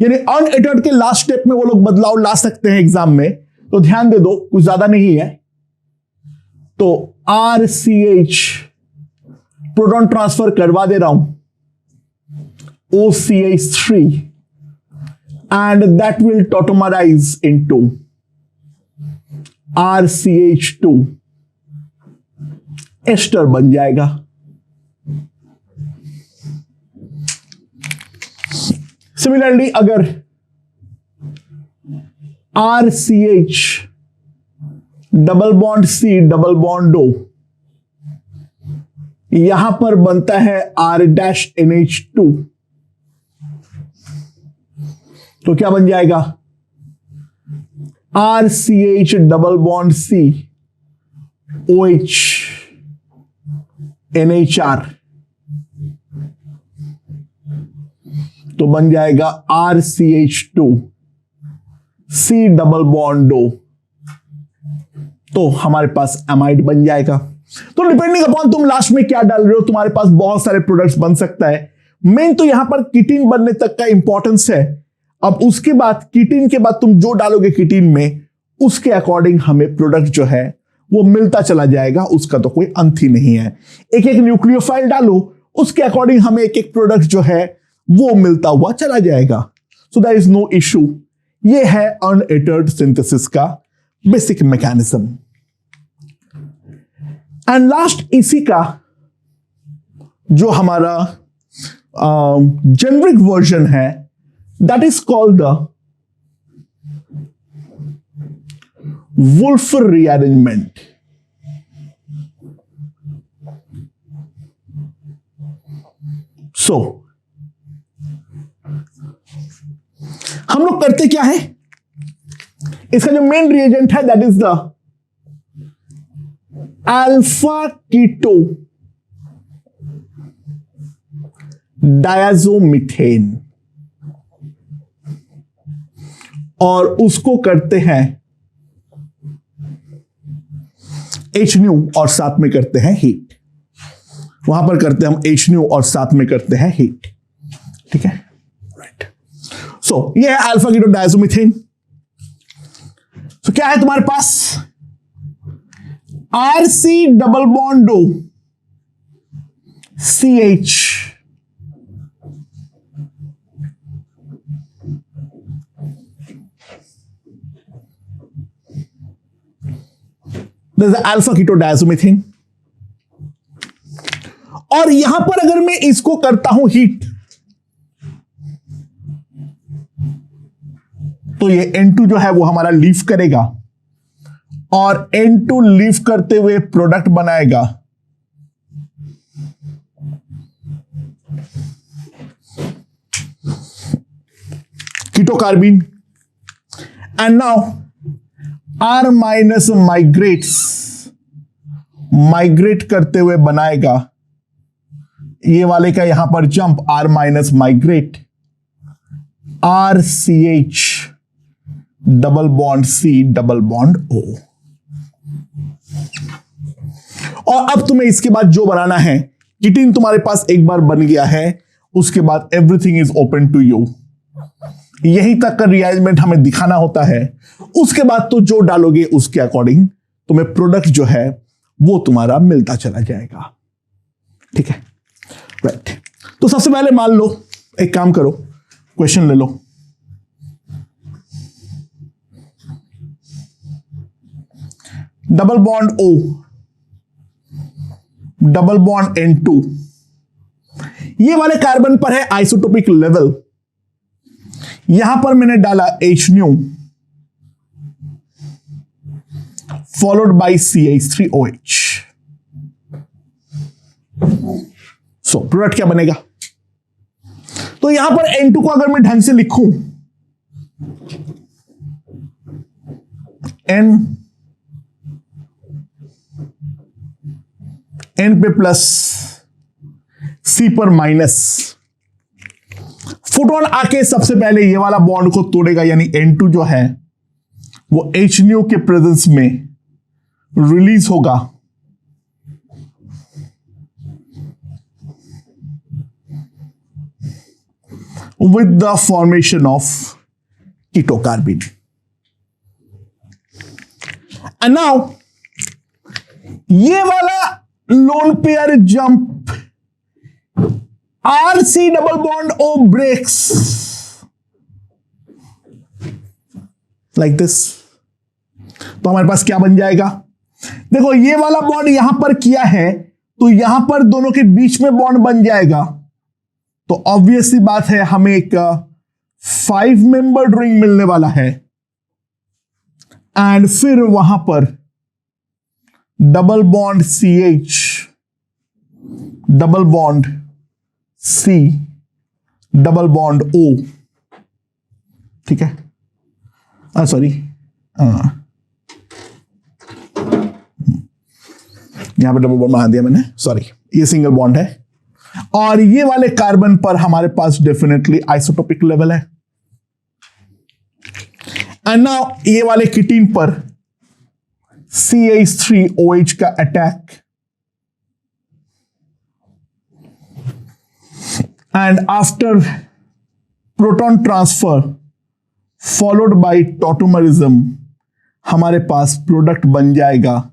यानी अनएटेड के लास्ट स्टेप में वो लोग बदलाव ला सकते हैं एग्जाम में, तो ध्यान दे दो, कुछ ज्यादा नहीं है। तो RCH प्रोटॉन ट्रांसफर करवा दे रहा हूं OCH3 and that will tautomerize into RCH2, ester बन जाएगा। सिमिलरली अगर RCH double bond C double bond O, यहां पर बनता है R-NH2, तो क्या बन जाएगा RCH double bond C OH NHR, तो बन जाएगा RCH2 C double bond O, तो हमारे पास एमाइड बन जाएगा। तो डिपेंडिंग अपॉन तुम लास्ट में क्या डाल रहे हो, तुम्हारे पास बहुत सारे प्रोडक्ट्स बन सकता है। मेन तो यहां पर किटीन बनने तक का इंपॉर्टेंस है। अब उसके बाद किटीन के बाद तुम जो डालोगे किटीन में, उसके अकॉर्डिंग हमें प्रोडक्ट जो है वो मिलता चला जाएगा, उसका तो कोई अंत ही नहीं है। एक एक न्यूक्लियोफाइल डालो, उसके अकॉर्डिंग हमें एक एक प्रोडक्ट जो है वो मिलता हुआ चला जाएगा। So there is no issue. ये है अनएटेड सिंथेसिस का बेसिक मैकेनिज्म। एंड लास्ट इसी का जो हमारा जेनरिक वर्जन है, that is called the Wolff rearrangement. So हम लोग करते क्या है, इसका जो मेन रिएजेंट है that is the alpha keto diazomethane, और उसको करते हैं HNU और साथ में करते हैं हीट। वहां पर करते हैं हम HNU और साथ में करते हैं हीट। ठीक है, राइट। सो ये है अल्फा कीटो डायजोमिथेन। सो क्या है तुम्हारे पास, RC double bond O CH, alpha keto diazomethane. और यहां पर अगर मैं इसको करता हूं हीट, तो ये N2 जो है वो हमारा लीव करेगा और N2 लीव करते हुए प्रोडक्ट बनाएगा ketocarbene and now R minus migrate करते हुए बनाएगा ये वाले का यहां पर jump R minus migrate RCH double bond C double bond O। और अब तुम्हें इसके बाद जो बनाना है, किटिन तुम्हारे पास एक बार बन गया है, उसके बाद everything is open to you. यहीं तक का रिअरेंजमेंट हमें दिखाना होता है, उसके बाद तो जो डालोगे उसके अकॉर्डिंग तुम्हें प्रोडक्ट जो है वो तुम्हारा मिलता चला जाएगा। ठीक है, राइट। तो सबसे पहले मान लो, एक काम करो, क्वेश्चन ले लो। Double bond O, double bond N2, ये वाले कार्बन पर है आइसोटोपिक लेवल। यहां पर मैंने डाला H new followed by CH3OH। So product क्या बनेगा? तो यहां पर N2 को अगर मैं ढंग से लिखूं, N पे प्लस, C पर माइनस, फोटोन आके सबसे पहले ये वाला बॉन्ड को तोड़ेगा, यानी N2 जो है वो H न्यू के प्रेजेंस में रिलीज होगा with the formation of ketocarbene. And now ये वाला lone pair jump RC double bond O breaks like this. तो हमारे पास क्या बन जाएगा? देखो, ये वाला बॉन्ड यहां पर किया है तो यहां पर दोनों के बीच में बॉन्ड बन जाएगा। तो ऑब्वियस सी बात है, हमें एक 5 मेंबर्ड रिंग मिलने वाला है। एंड फिर वहां पर double bond CH double bond C double bond O। ठीक है, सॉरी, यहां पर डबल बॉन्ड बना दिया मैंने, सॉरी, ये सिंगल बॉन्ड है। और ये वाले कार्बन पर हमारे पास डेफिनेटली आइसोटोपिक लेवल है। एंड नाउ ये वाले किटीन पर CH3OH का attack, and after proton transfer followed by tautomerism हमारे पास प्रोडक्ट बन जाएगा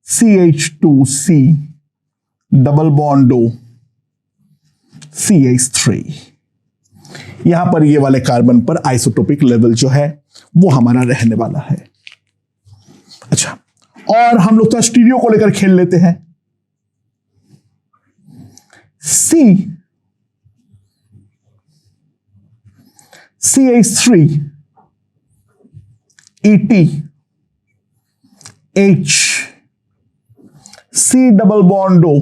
CH2C double bond O CH3। यहां पर ये वाले कार्बन पर आइसोटोपिक लेवल जो है वो हमारा रहने वाला है। अच्छा, और हम लोग तो स्टीरियो को लेकर खेल लेते हैं। CH3 ET H C double bond O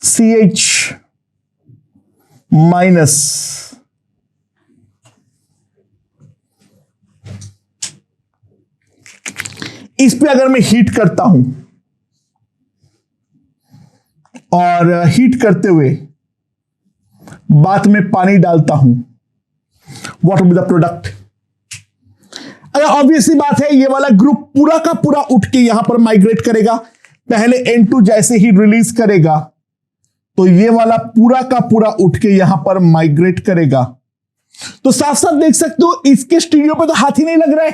CH minus, इस पे अगर मैं हीट करता हूं और हीट करते हुए बाद में पानी डालता हूं, what will be the product? अगर ऑब्वियसली बात है, ये वाला ग्रुप पूरा का पूरा उठ के यहां पर माइग्रेट करेगा। पहले N2 जैसे ही रिलीज करेगा तो ये वाला पूरा का पूरा उठ के यहां पर माइग्रेट करेगा। तो साफ साफ देख सकते हो, इसके स्टीरियो पे तो हाथ ही नहीं लग रहा है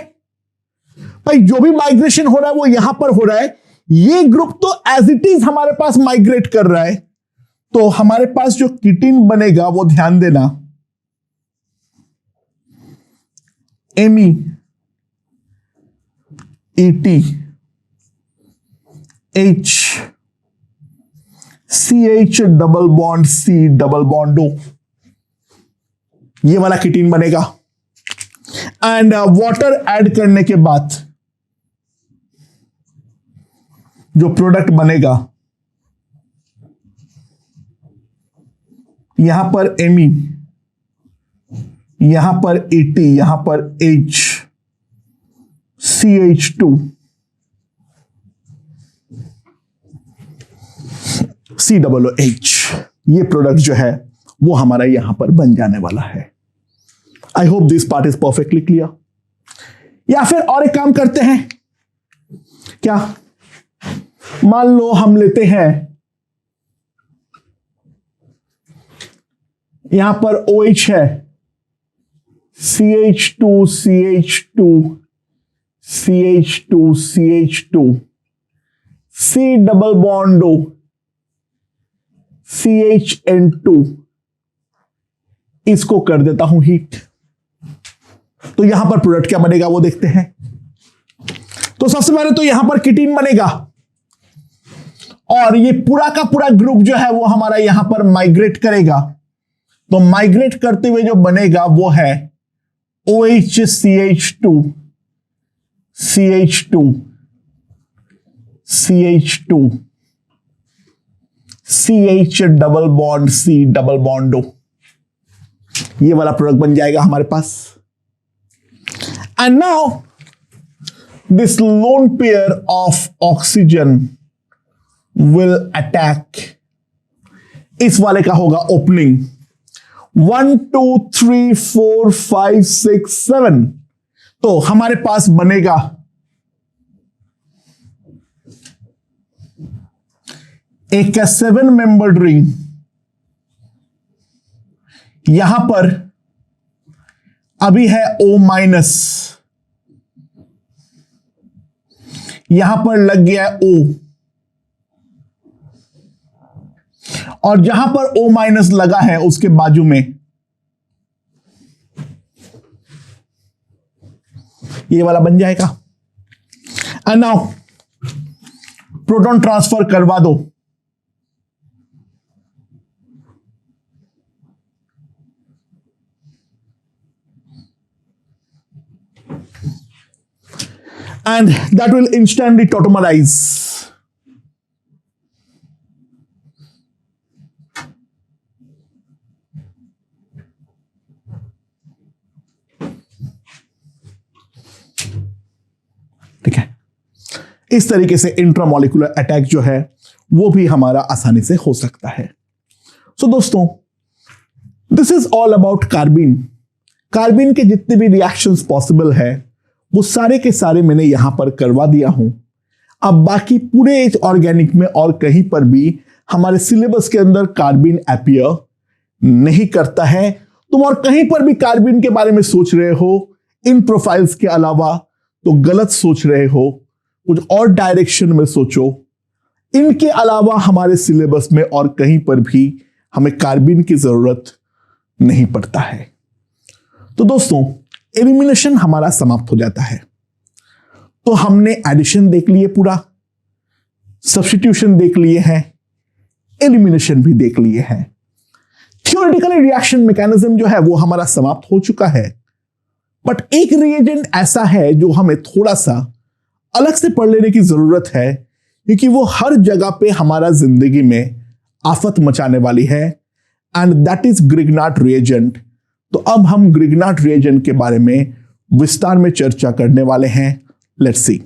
भाई। जो भी माइग्रेशन हो रहा है वो यहां पर हो रहा है। ये ग्रुप तो एज इट इज हमारे पास माइग्रेट कर रहा है। तो हमारे पास जो किटीन बनेगा वो ध्यान देना, Me ET H CH double bond C double bond O, ये वाला किटीन बनेगा। एंड वाटर ऐड करने के बाद जो प्रोडक्ट बनेगा, यहां पर एमी, यहां पर AT, यहां पर H, CH2, COOH, ये प्रोडक्ट जो है वो हमारा यहां पर बन जाने वाला है। I hope this part is perfectly clear. या फिर और एक काम करते हैं क्या, मान लो हम लेते हैं यहां पर OH है, CH2 CH2 CH2 CH2, C double bond O, CHN2, इसको कर देता हूं हीट। तो यहां पर प्रोडक्ट क्या बनेगा वो देखते हैं। तो सबसे पहले तो यहां पर कीटीन बनेगा और ये पूरा का पूरा ग्रुप जो है वो हमारा यहां पर माइग्रेट करेगा। तो माइग्रेट करते हुए जो बनेगा वो है OH CH2 CH2 CH2 CH double bond C double bond O, ये वाला प्रोडक्ट बन जाएगा हमारे पास। And now this lone pair of oxygen will attack, इस वाले का होगा ओपनिंग 1 2 3 4 5 6 7। तो हमारे पास बनेगा एक 7 मेंबर्ड रिंग, यहां पर अभी है O-, यहां पर लग गया है O, और जहां पर O- लगा है उसके बाजू में ये वाला बन जाएगा। एंड नाउ प्रोटॉन ट्रांसफर करवा दो। And that will instantly tautomerize. ठीक है, इस तरीके से इंट्रामोलिकुलर अटैक जो है वो भी हमारा आसानी से हो सकता है। सो दोस्तों, दिस इज ऑल अबाउट कार्बिन। कार्बिन के जितने भी रिएक्शंस पॉसिबल है वो सारे के सारे मैंने यहां पर करवा दिया हूं। अब बाकी पूरे ऑर्गेनिक में और कहीं पर भी हमारे सिलेबस के अंदर कार्बिन अपीयर नहीं करता है। तुम और कहीं पर भी कार्बिन के बारे में सोच रहे हो इन प्रोफाइल्स के अलावा तो गलत सोच रहे हो, कुछ और डायरेक्शन में सोचो। इनके अलावा हमारे सिलेबस में और कहीं पर भी हमें कार्बिन की जरूरत नहीं पड़ता है। तो दोस्तों, एलिमिनेशन हमारा समाप्त हो जाता है। तो हमने एडिशन देख लिए, पूरा सब्स्टिट्यूशन देख लिए हैं, एलिमिनेशन भी देख लिए हैं। थियोरेटिकली रिएक्शन मैकेनिज्म जो है वो हमारा समाप्त हो चुका है। बट एक रिएजेंट ऐसा है जो हमें थोड़ा सा अलग से पढ़ लेने की जरूरत है, क्योंकि वो हर जगह पे हमारा जिंदगी में आफत मचाने वाली है, and that is Grignard reagent. तो अब हम ग्रिग्नार्ड रिएजेंट के बारे में विस्तार में चर्चा करने वाले हैं। Let's see.